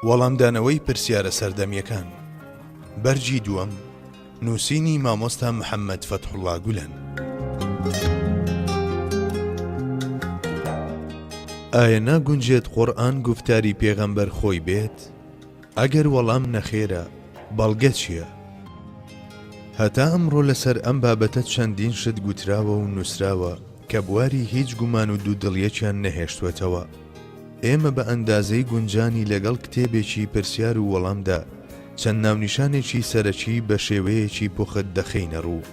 وەڵامدانەوەی پرسیارە سەردەمیەکان بەرجی دووەم نووسینی مامۆستا محەممەد فەتحوڵڵا گولەن. ئایا ناگونجێت قورئان گوفتاری پێغەمبەر خۆی بێت؟ ئەگەر وەڵام نەخێرە بەڵگە چییە؟ هەتا ئەمڕۆ لەسەر ئەم بابەتە چەندین شت گوتراوە و نووسراوە کە بواری هیچ گومان و دوودڵیەکیان نەهێشتوێتەوە. ئێمە بە ئەندازەی گونجانی لەگەڵ کتێبێکی پرسیار و وەڵامدا چەند ناونیشانێکی سەرەکی بە شێوەیەکی پوخت دەخینە ڕوو.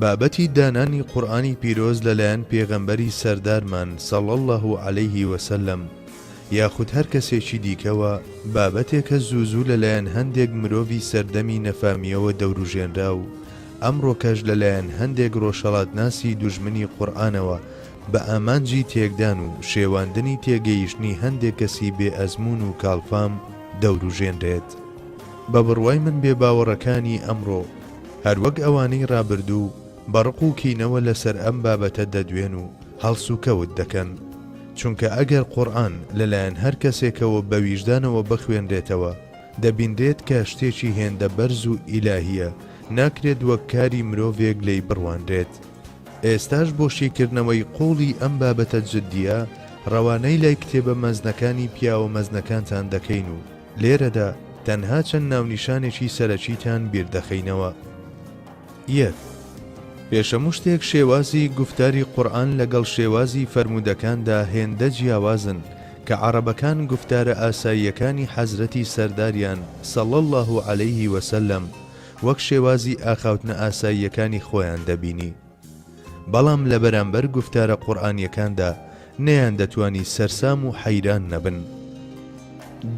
بابەتی دانانی قورئانی پیرۆز لەلایەن پێغەمبەری سەردارمان صلی الله علیه وسلم یاخود هەر کەسێکی دیکەوە بابەتێکە زوو لەلایەن هەندێک مرۆڤی سەردەمی نەفامیەوە دەوروژێنرا و ئەمڕۆ کەش لەلایەن هەندێک ڕۆژهەڵاتناسی دوژمنی قورئانەوە بە ئامانجی تێکدان و شێواندنی تێگەیشتنی هەندێک کەسی بێ ئەزمون و کاڵفام دەوروژێنرێت. بە بڕوای من بێ باوەڕەکانی ئەمڕۆ هەروەک ئەوانەی ڕابردوو بەڕق و کینەوە لەسەر ئەم بابەتە دەدوێن و هەڵس و کەوت دەکەن، چونکە ئەگەر قورئان لەلایەن هەر کەسێکەوە بە ویژدانەوە بخوێنرێتەوە دەبیندرێت کە شتێکی هێندە بەرز و ئیلاهیە، ناکرێت وەک کاری مرۆڤێک لێی بڕواندرێت. ئێستاش بۆ شیکردنەوەی قوڵی ئەم بابەتە جددیە ڕەوانەی لای کتێبە مەزنەکانی پیاوە مەزنەکانتان دەکەین و لێرەدا تەنها چەند ناونیشانێکی سەرەکیتان بیردەخەینەوە. 1. پێشەموو شتێک شێوازی گوفتاری قورئان لەگەڵ شێوازی فەرمودەکاندا هێندە جیاوازن کە عەرەبەکان گوفتارە ئاساییەکانی حەزرەتی سەرداریان صلی الله علیه وسلم وەک شێوازی ئاخاوتنە ئاساییەکانی خۆیان دەبینی، بەڵام لە بەرامبەر گوفتارە قورئانیەکاندا نەیان دەتوانی سەرسام و حەیران نەبن.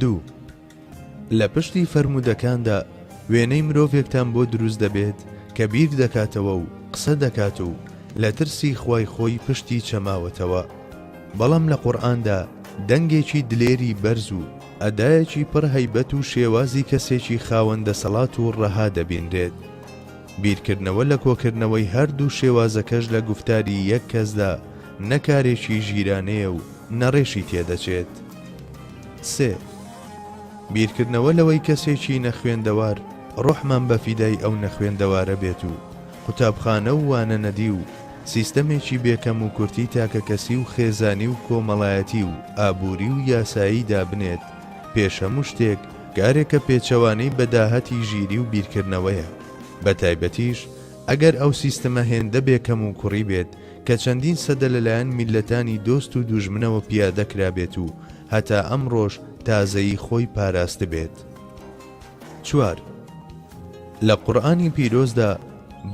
2. لە پشتی فەرمودەکاندا وێنەی مرۆڤێکتان بۆ دروست دەبێت کە بیر دەکاتەوە و قسە دەکات و لە ترسی خوای خۆی پشتی چەماوەتەوە، بەڵام لە قورئاندا دەنگێکی دلێری بەرز و ئەدایەکی پڕ هەیبەت و شێوازی کەسێکی خاوەندە سەڵات و ڕەها دەبیندرێت. بیرکردنەوە لە کۆکردنەوەی هەردوو شێوازەکەش لە گوفتاری یەک کەسدا نەکارێکی ژیرانەیە و نەڕێشی تێدەچێت. 3. بیرکردنەوە لەوەی کەسێکی نەخوێندەوار ڕۆحمان بە فیدای ئەو نەخوێندەوارە بێت و قوتابخانە و وانە نەدی و سیستەمێکی بێکەم و کورتی تاکە کەسی و خێزانی و کۆمەڵایەتی و ئابووری و یاسایی دابنێت، پێشەموو شتێک کارێکە پێچەوانەی بەداهەتی ژیری و بیرکردنەوەیە، بە تایبەتیش ئەگەر ئەو سیستەمە هێندە بێکەم و کوڕی بێت کە چەندین سەدە لەلایەن میلەتانی دۆست و دوژمنەوە پیادەکرا بێت و هەتا ئەمڕۆژ تازەیی خۆی پاراست بێت. 4. لە قورئانی پیرۆزدا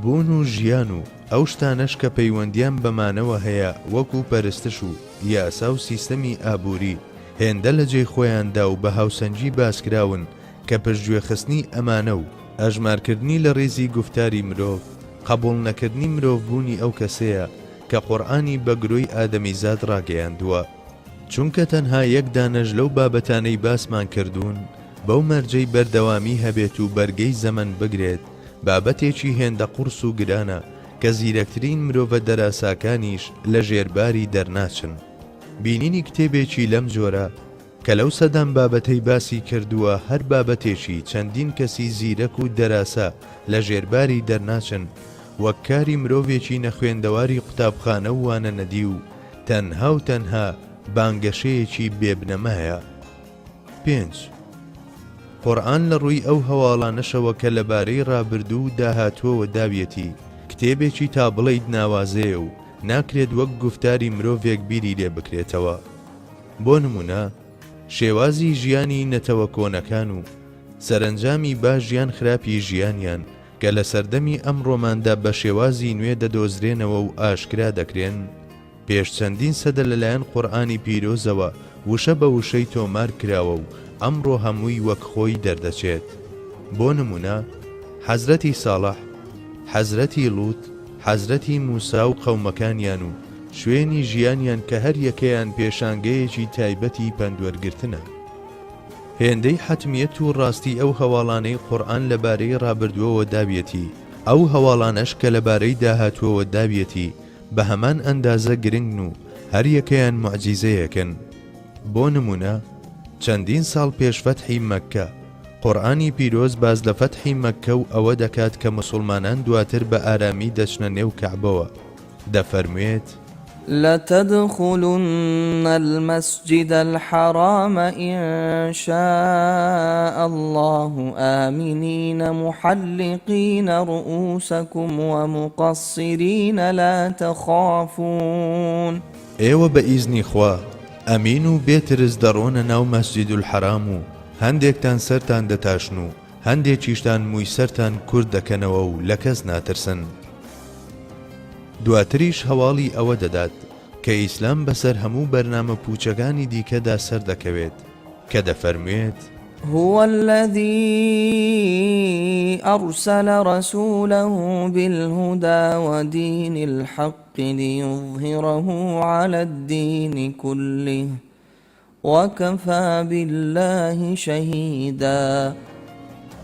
بوون و ژیان و ئەو شتانەش کە پەیوەندیان بەمانەوە هەیە وەکو پەرستش و یاسا و سیستەمی ئابووری هێندە لە جێی خۆیاندا و بە هاوسەنجی باسکراون کە پشتگوێخستنی ئەمانە و ئەژمارکردنی لە ڕێزی گوفتاری مرۆڤ قبوڵ نەکردنی مرۆڤبوونی ئەو کەسەیە کە قورئانی بە گرۆی ئادەمیزاد ڕاگەیاندووە، چونکە تەنها یەک دانەش لەو بابەتانەی باسمان کردوون بەو مەرجەی بەردەوامی هەبێت و بەرگەی زەمن بگرێت، بابەتێکی هێندە قورس و گرانە کە زیرەکترین مرۆڤە دەراساکانیش لە ژێرباری دەرناچن. بینینی کتێبێکی لەم جۆرە کە لەو سەدان بابەتەی باسی کردووە هەر بابەتێکی چەندین کەسی زیرەک و دەراسا لە ژێرباری دەرناچن وەک کاری مرۆڤێکی نەخوێندەواری قوتابخانە و وانە نەدی و تەنها و تەنها بانگەشەیەکی بێبنەمایە. 5. قورئان لە ڕووی ئەو هەواڵانەشەوە کە لەبارەی ڕابردوو و داهاتووەوە داویەتی کتێبێکی تا بڵێیت ناوازەیە و ناکرێت وەک گوفتاری مرۆڤێک بیری لێ بکرێتەوە. بۆ نمونە شێوازی ژیانی نەتەوە کۆنەکان و سەرنجامی باش ژیان خراپی ژیانیان کە لە سەردەمی ئەم ڕۆماندا بە شێوازی نوێ دەدۆزرێنەوە و ئاشکرا دەکرێن، پێش چەندین سەدە لەلایەن قورئانی پیرۆزەوە وشە بە وشەی تۆمار کراوە و ئەمڕۆ هەمووی وەک خۆی دەردەچێت. بۆ نمونە حەزرەتی ساڵح، حەزرەتی لووت، حەزرەتی موسا و قەومەکانیان و شوێنی ژیانیان کە هەر یەکەیان پێشانگەیەکی تایبەتی پەندوەرگرتنە. هێندەی حەتمیەت و ڕاستی ئەو هەواڵانەی قورئان لەبارەی ڕابردووەوە داویەتی، ئەو هەواڵانەش کە لەبارەی داهاتووەوە داویەتی بە هەمان ئەندازە گرنگن و هەر یەکەیان موعجیزەیەکن. بۆ نمونە چەندین ساڵ پێش فەتحی مەککە قورئانی پیرۆز باز لە فەتحی مەککە و ئەوە دەکات کە مسلمانان دواتر بە ئارامی دەچنە نێو کەعبەوە دەفەرموێت لتدخلن المسجد الحرام إن شاء الله آمنين محلقين رؤوسكم ومقصرين لا تخافون ئێوە بە ئیزنی خوا ئەمین و بێترس دەڕۆنە ناو مەسجد الحرام و هەندێکتان سەرتان دەتاشن و هەندێکیشتان مووی سەرتان کورد دەکەنەوە و لە کەس ناترسن دواتریش هەواڵی ئەوە دەدات کە ئیسلام بەسەر هەموو بەرنامە پوچەکانی دیکەدا سەر دەکەوێت کە دەفەرموێت هو الذي أرسل رسوله بالهدى ودين الحق ليظهره على الدين كله وكفى بالله شهيدا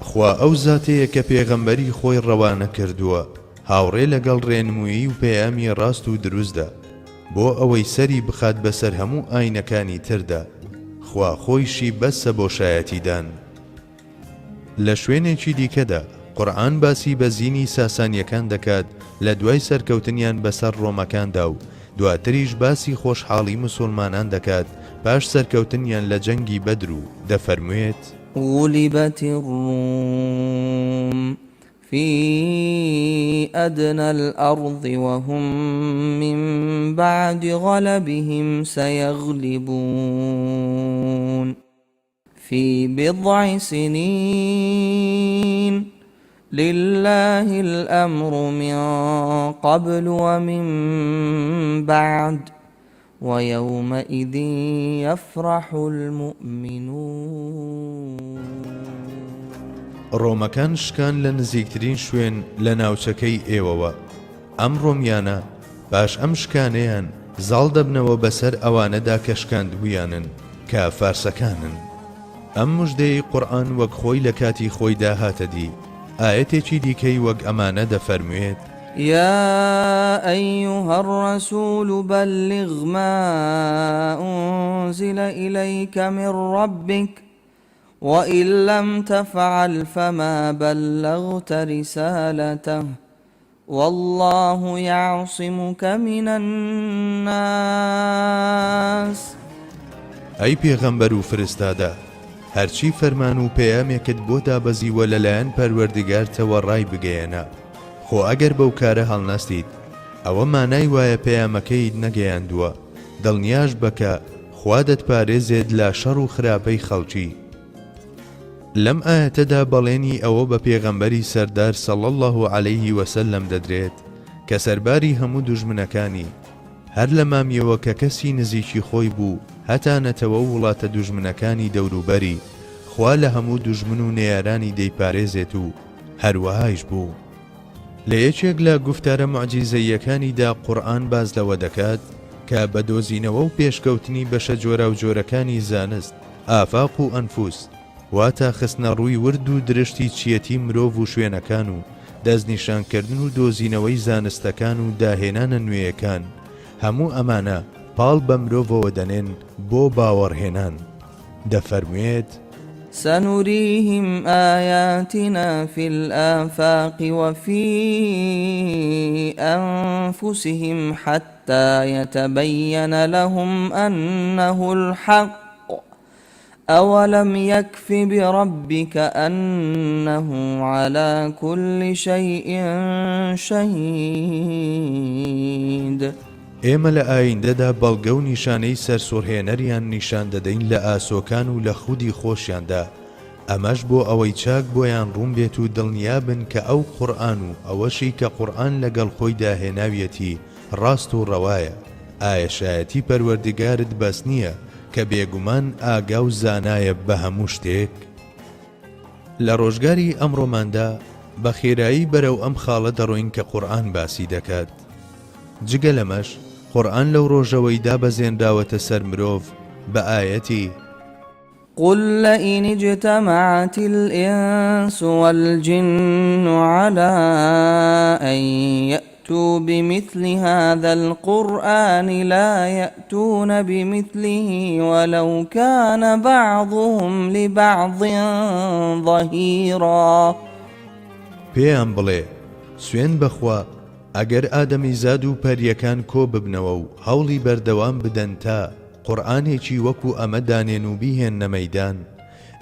خوا ئەو زاتەیە کە پێغەمبەری خۆی ڕەوانە کردووە هاوڕێ لەگەڵ ڕێنمویی و پەیامی ڕاست و دروستدا بۆ ئەوەی سەری بخات بەسەر هەموو ئاینەکانی تردا خوا خۆیشی بەسە بۆ شایەتیدان لە شوێنێکی دیکەدا قورئان باسی بە زینی ساسانیەکان دەکات لە دوای سەرکەوتنیان بەسەر ڕۆمەکاندا و دواتریش باسی خۆشحاڵی مسلمانان دەکات پاش سەرکەوتنیان لە جەنگی بەدر و دەفەرموێت غلبت الروم في أدنى الأرض وهم من بعد غلبهم سيغلبون في بضع سنين لله الأمر من قبل ومن بعد ويومئذ يفرح المؤمنون ڕۆمەکان شکان لە نزیکترین شوێن لە ناوچەکەی ئێوەوە ئەم ڕۆمیانە باش ئەم شکانەیان زاڵ دەبنەوە بەسەر ئەوانەدا کە شکاندبوویانن کە فارسەکانن ئەم موژدەی قورئان وەک خۆی لە کاتی خۆیدا هاتەدی ئاەتێکی دیکەی وەک ئەمانە دەفەرموێت يا أيها الرسول بلغ ما أنزل إليك من ربك وإن لم تفعل فما بلغت رسالته والله يعصمك من الناس ئەی پێغەمبەر و فرستادا هەرچی فەرمان و پەیامێکت بۆ دابەزیوە لەلایەن پەروەردگارتەوە ڕای بگەیەنە خۆ ئەگەر بەو کارە هەڵناستیت ئەوە مانای وایە پەیامەکەیت نەگەیاندووە دڵنیاش بکە خوا دەتپارێزێت لە شەڕ و خراپەی خەڵکی لەم ئاەتەدا بەڵێنی ئەوە بە پێغەمبەری سەردار سەڵی الله عەلەیه وسەلەم دەدرێت کە سەرباری هەموو دوژمنەکانی هەر لە مامیەوە کە کەسی نزیکی خۆی بوو هەتانەتەوە وڵاتە دوژمنەکانی دەوروبەری خوا لە هەموو دوژمن و نێیارانی دەیپارێزێت و هەروەهایش بوو لە یەکێک لە گوفتارە موعجیزەییەکانیدا قورئان باز لەوە دەکات کە بە دۆزینەوە و پێشکەوتنی بەشە جۆرە و جۆرەکانی زانست ئافاق و ئەنفوس واتە خستنە ڕووی ورد و درشتی چیەتی مرۆڤ و شوێنەکان و دەستنیشانکردن و دۆزینەوەی زانستەکان و داهێنانە نوێیەکان هەموو ئەمانە پاڵ بە مرۆڤەوە دەنێن بۆ باوەڕهێنان دەفەرموێت سنريهم آياتنا في الآفاق وفي أنفسهم حتى يتبين لهم أنه الحق أولم يكف بربك أنه على كل شيء شهيد ئێمە لە ئایندەدا بەڵگە و نیشانەی سەرسوڕهێنەریان نیشان دەدەین لە ئاسۆکان و لە خودی خۆشیاندا ئەمەش بۆ ئەوەی چاک بۆیان ڕوون بێت و دڵنیابن کە ئەو قورئان و ئەوەشی کە قورئان لەگەڵ خۆی داهێناویەتی ڕاست و ڕەوایە ئایا شایەتی پەروەردگارت بەس نییە کە بێگومان ئاگا و زانایە بە هەموو شتێک لە ڕۆژگاری ئەمڕۆماندا بە خێرایی بەرەو ئەم خاڵە دەڕۆین کە قورئان باسی دەکات جگە لەمەش قورئان لەو ڕۆژەوەی دابەزێنراوەتە سەر مرۆڤ بە ئاەتی قل لئن اجتمعت الإنس والجن على أن يأتوا بمثل هذا القرآن لا يأتون بمثله ولو كان بعضهم لبعض ظهيرا. پێیان بڵێ سوێن بەخوا ئەگەر ئادەمیزاد و پەریەکان کۆ ببنەوە و هەوڵی بەردەوام بدەن تا قورئانێکی وەکو ئەمە دانێن و بیهێننە مەیدان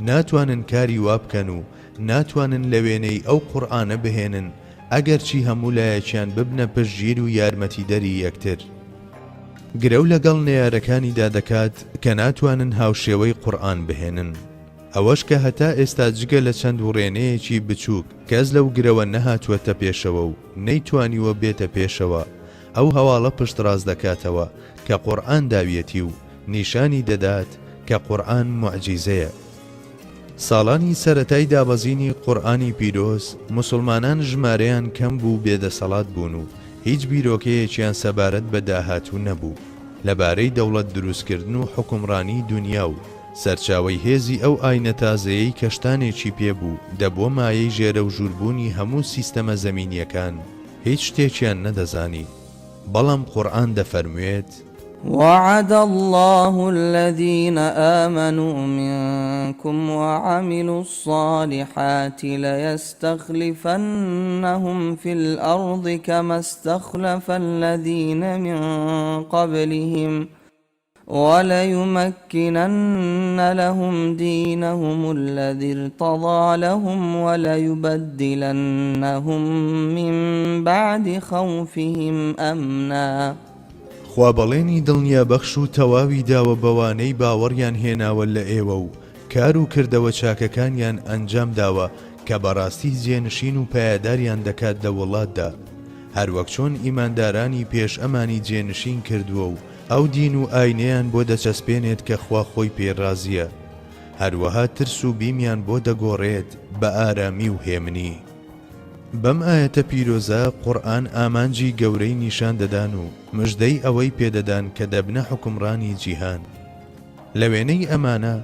ناتوانن کاری وا بکەن و ناتوانن لە وێنەی ئەو قورئانە بهێنن ئەگەرچی هەموو لایەکیان ببنە پشتگیر و یارمەتیدەری یەکتر. گرە و لەگەڵ نەیارەکانیدا دەکات کە ناتوانن هاوشێوەی قورئان بهێنن. ئەوەش کە هەتا ئێستا جگە لە چەند وڕێنەیەکی بچووک کەس لەو گرەوە نەهاتووەتە پێشەوە و نەیتوانیوە بێتە پێشەوە ئەو هەواڵە پشت ڕاست دەکاتەوە کە قورئان داویەتی و نیشانی دەدات کە قورئان موعجیزەیە. ساڵانی سەرەتای دابەزینی قورئانی پیرۆز موسڵمانان ژمارەیان کەم بوو بێدەسەڵات بوون و هیچ بیرۆکەیەکیان سەبارەت بە داهاتوو نەبوو لەبارەی دەوڵەت دروستکردن و حکومڕانی دنیا و سەرچاوەی هێزی ئەو ئاینە تازەیەی کەشتانێکی پێبوو دەبووە مایەی ژێرە و ژووربوونی هەموو سیستەمە زەمینیەکان هیچ شتێکیان نەدەزانی. بەڵام قورئان دەفەرموێت وعد الله الذين آمنوا منكم وعملوا الصالحات ليستخلفنهم في الأرض كما استخلف الذين من قبلهم وليمكنن لهم دينهم الذي ارتضى لهم وليبدلنهم من بعد خوفهم أمنا. خوابەڵێنی دڵنیا بەخش و تەواوی داوە بەوانەی باوەڕیان هێناوە لە ئێوە و کار و کردەوە چاکەکانیان ئەنجام داوە کە بەڕاستی جێنشین و پایداریان دەکات لە وڵاتدا هەروەک چۆن ئیماندارانی پێش ئەمانی جێنشین کردووە و ئەو دین و ئاینەیان بۆ دەچەسپێنێت کە خوا خۆی پێڕازیە هەروەها ترس و بیمیان بۆ دەگۆڕێت بە ئارامی و هێمنی. بەم ئاەتە پیرۆزە قورئان ئامانجی گەورەی نیشان دەدان و مژدەی ئەوەی پێدەدان کە دەبنە حکومڕانی جیهان. لە وێنەی ئەمانە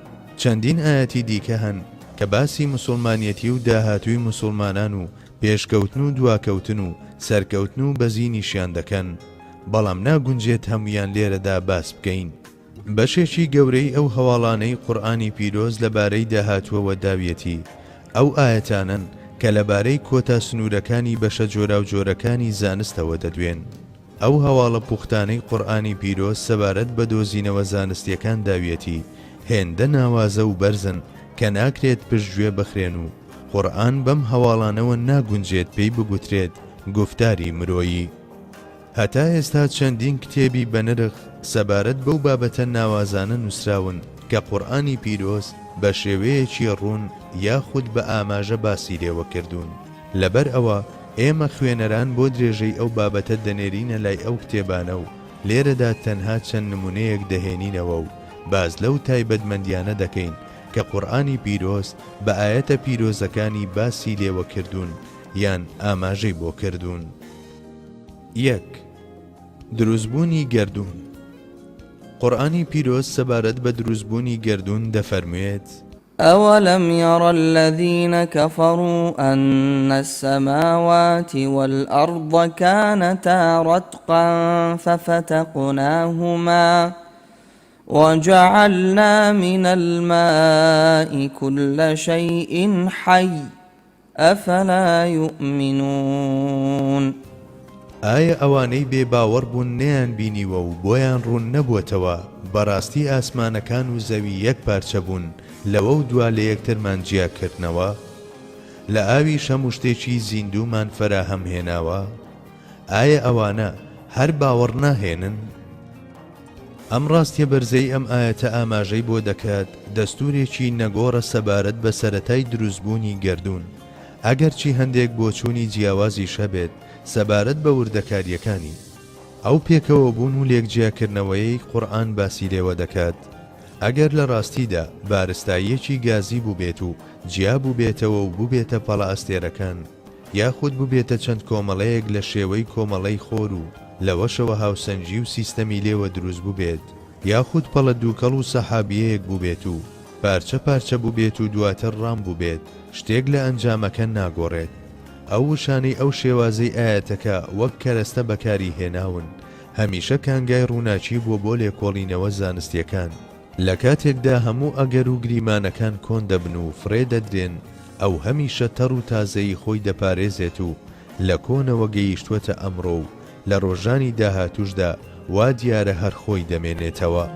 چەندین ئاەتی دیکە هەن کە باسی موسڵمانیەتی و داهاتووی موسڵمانان و پێشکەوتن و دواکەوتن و سەرکەوتن و بەزینیشیان دەکەن بەڵام ناگونجێت هەمویان لێرەدا باس بکەین. بەشێکی گەورەی ئەو هەواڵانەی قورئانی پیرۆز لەبارەی داهاتووەوە داویەتی ئەو ئاەتانن کە لەبارەی کۆتا سنوورەکانی بەشە جۆرا و جۆرەکانی زانستەوە دەدوێن. ئەو هەواڵە پوختانەی قورئانی پیرۆز سەبارەت بە دۆزینەوە زانستیەکان داویەتی هێندە ناوازە و بەرزن کە ناکرێت پشتگوێ بخرێن و قورئان بەم هەواڵانەوە ناگونجێت پێی بگوترێت گفتاری مرۆیی. هەتا ئێستا چەندین کتێبی بەنرخ سەبارەت بەو بابەتە ناوازانە نووسراون کە قورئانی پیرۆز بە شێوەیەکی ڕوون یاخود بە ئاماژە باسی لێوە کردوون. لەبەر ئەوە ئێمە خوێنەران بۆ درێژەی ئەو بابەتە دەنێرینە لای ئەو کتێبانە و لێرەدا تەنها چەند نمونەیەک دەهێنینەوە و باز لەو تایبەتمەندیانە دەکەین کە قورئانی پیرۆز بە ئاەتە پیرۆزەکانی باسی لێوە کردوون یان ئاماژەی بۆ کردوون. 1. دروستبوونی گەردوون. قورئانی پیرۆز سەبارەت بە دروستبوونی گەردوون دەفەرموێت أولم ير الذين كفروا أن السماوات والأرض كانتا رتقا ففتقناهما وجعلنا من الماء كل شيء حي أفلا يؤمنون. ئایا ئەوانەی بێ باوەڕ بوون نەیان بینیوە و بۆیان ڕوون نەبووەتەوە بەڕاستی ئاسمانەکان و زەوی یەک پارچە بوون لەوە و دوا لە یەکترمان جیاکردنەوە لە ئاوی شەم و شتێکی زیندوومان فەراهەم هێناوە ئایا ئەوانە هەر باوەڕ ناهێنن؟ ئەم ڕاستیە بەرزەی ئەم ئاەتە ئاماژەی بۆ دەکات دەستورێکی نەگۆڕە سەبارەت بە سەرەتای دروستبوونی گەردوون ئەگەرچی هەندێک بۆچوونی جیاوازی شەبێت سەبارەت بە وردەکاریەکانی. ئەو پێکەوە بوون و لێکجیاکردنەوەی قورئان باسی لێوە دەکات ئەگەر لە ڕاستیدا بارستاییەکی گازی بووبێت و جیا بووبێتەوە و بووبێتە پەڵە ئەستێرەکان یاخود بووبێتە چەند کۆمەڵەیەک لە شێوەی کۆمەڵەی خۆر و لەوەشەوە هاوسەنجی و سیستەمی لێوە دروست بووبێت یاخود پەڵە دووکەڵ و سەحابیەیەک بووبێت و پارچە پارچە بووبێت و دواتر ڕام بووبێت شتێک لە ئەنجامەکە ناگۆڕێت ئەو وشانەی ئەو شێوازەی ئاەتەکە وەک کەرەستە بەکاری هێناون هەمیشە کانگای ڕووناچی بووە بۆ لێکۆڵینەوە زانستیەکان. لە کاتێکدا هەموو ئەگەر و گریمانەکان کۆن دەبن و فرێ دەدرێن، ئەو هەمیشە تەڕ و تازەی خۆی دەپارێزێت و لە کۆنەوە گەیشتووەتە ئەمڕۆ و لە ڕۆژانی داهاتووشدا وا دیارە هەر خۆی دەمێنێتەوە.